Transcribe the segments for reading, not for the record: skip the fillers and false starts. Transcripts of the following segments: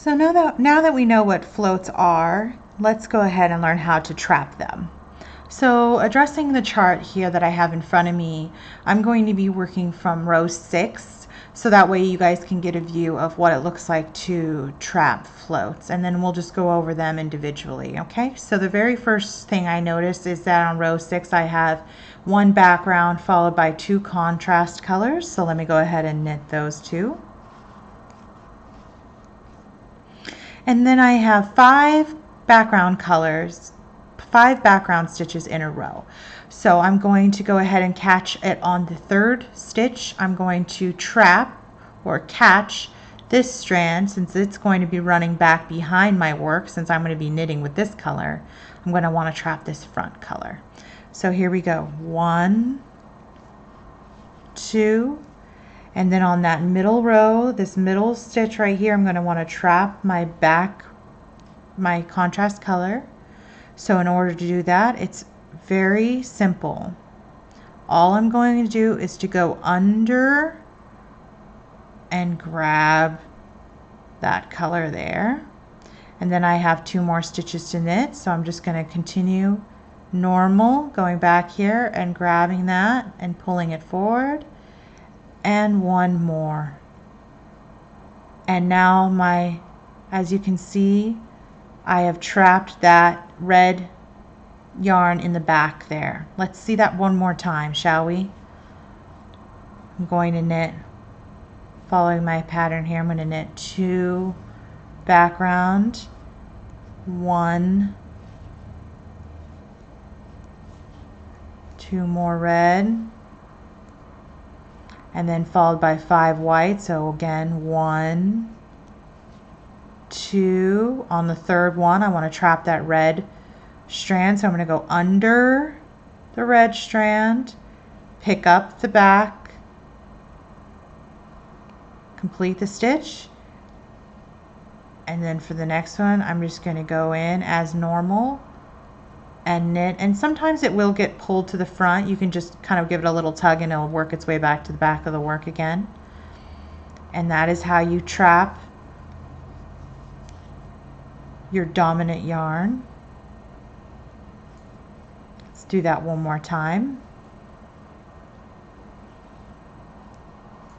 So now that we know what floats are, let's go ahead and learn how to trap them. So addressing the chart here that I have in front of me, I'm going to be working from row 6, so that way you guys can get a view of what it looks like to trap floats, and then we'll just go over them individually. Okay, so the very first thing I notice is that on row 6 I have one background followed by 2 contrast colors, so let me go ahead and knit those 2. And then I have 5 background colors, 5 background stitches in a row. So I'm going to go ahead and catch it on the 3rd stitch. I'm going to trap or catch this strand, since it's going to be running back behind my work, since I'm going to be knitting with this color. I'm going to want to trap this front color. So here we go. 1, 2, and then on that middle row, this middle stitch right here, I'm going to want to trap my contrast color. So in order to do that, it's very simple. All I'm going to do is to go under and grab that color there. And then I have 2 more stitches to knit, so I'm just going to continue normal, going back here and grabbing that and pulling it forward. And 1 more. And now as you can see, I have trapped that red yarn in the back there. Let's see that one more time, shall we? I'm going to knit, following my pattern here, I'm going to knit 2 background, 1, 2 more red, and then followed by 5 white. So again, 1, 2. On the 3rd one, I want to trap that red strand, so I'm going to go under the red strand, pick up the back, complete the stitch, and then for the next one I'm just going to go in as normal and knit. And sometimes it will get pulled to the front. You can just kind of give it a little tug and it'll work its way back to the back of the work again. And that is how you trap your dominant yarn. Let's do that one more time.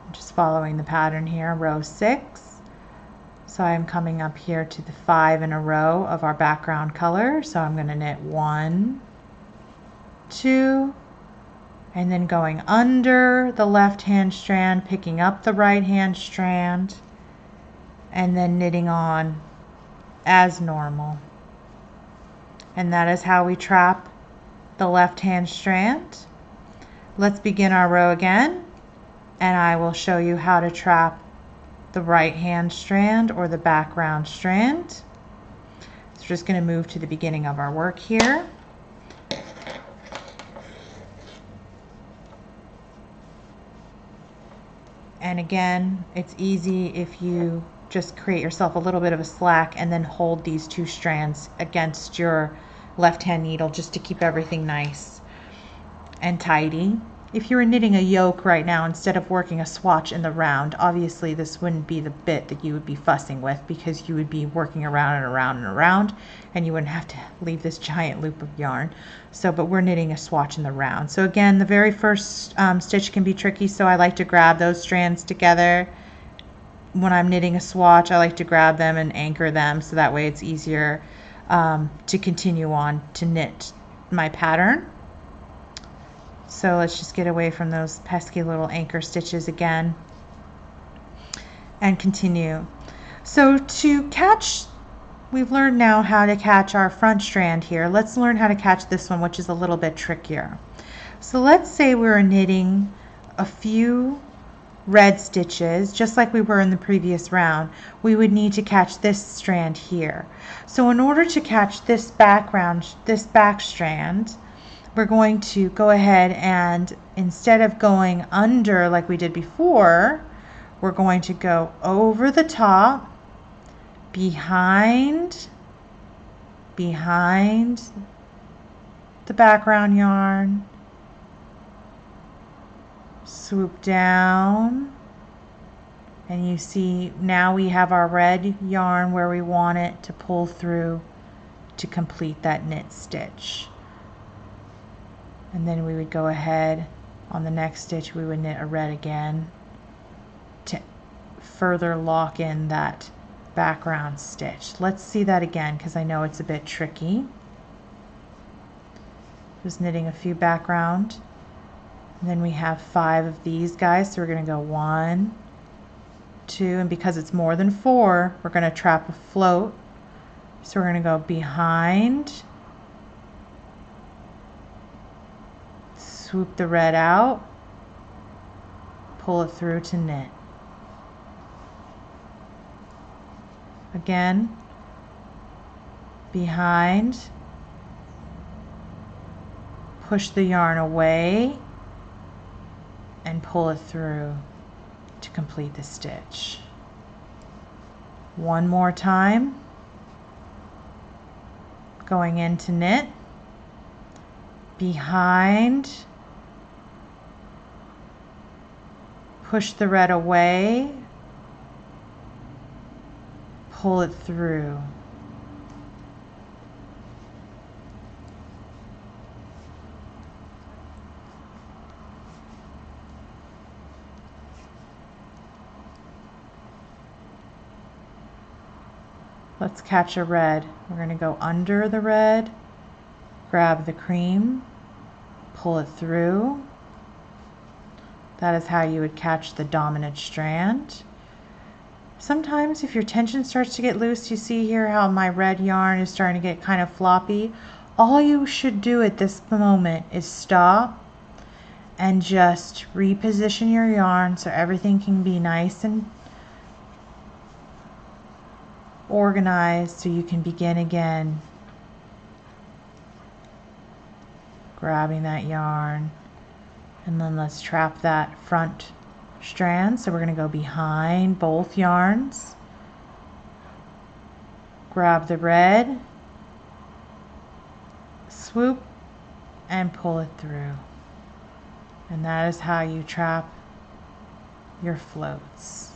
I'm just following the pattern here, row 6. So I'm coming up here to the 5 in a row of our background color. So I'm going to knit 1, 2, and then going under the left hand strand, picking up the right hand strand, and then knitting on as normal. And that is how we trap the left hand strand. Let's begin our row again, and I will show you how to trap the right hand strand or the background strand. So we're just going to move to the beginning of our work here. And again, it's easy if you just create yourself a little bit of a slack and then hold these 2 strands against your left hand needle just to keep everything nice and tidy. If you were knitting a yoke right now, instead of working a swatch in the round, obviously this wouldn't be the bit that you would be fussing with, because you would be working around and around and around, and you wouldn't have to leave this giant loop of yarn. So, but we're knitting a swatch in the round. So again, the very first stitch can be tricky, so I like to grab those strands together. When I'm knitting a swatch, I like to grab them and anchor them, so that way it's easier to continue on to knit my pattern. So let's just get away from those pesky little anchor stitches again and continue. So to catch, we've learned now how to catch our front strand here. Let's learn how to catch this one, which is a little bit trickier. So let's say we're knitting a few red stitches, just like we were in the previous round. We would need to catch this strand here. So in order to catch this back strand, we're going to go ahead and, instead of going under like we did before, we're going to go over the top, behind the background yarn, swoop down And you see now we have our red yarn where we want it to pull through to complete that knit stitch. And then we would go ahead on the next stitch, we would knit a red again to further lock in that background stitch. Let's see that again because I know it's a bit tricky. Just knitting a few background. And then we have 5 of these guys, so we're going to go 1, 2, and because it's more than 4, we're going to trap a float. So we're going to go behind, swoop the red out, pull it through to knit. Again, behind, push the yarn away, and pull it through to complete the stitch. One more time. Going into knit, behind, push the red away, pull it through. Let's catch a red. We're going to go under the red, grab the cream, pull it through. That is how you would catch the dominant strand. Sometimes if your tension starts to get loose, you see here how my red yarn is starting to get kind of floppy. All you should do at this moment is stop and just reposition your yarn so everything can be nice and organized so you can begin again. Grabbing that yarn, and then let's trap that front strand. So we're going to go behind both yarns, grab the red, swoop, and pull it through. And that is how you trap your floats.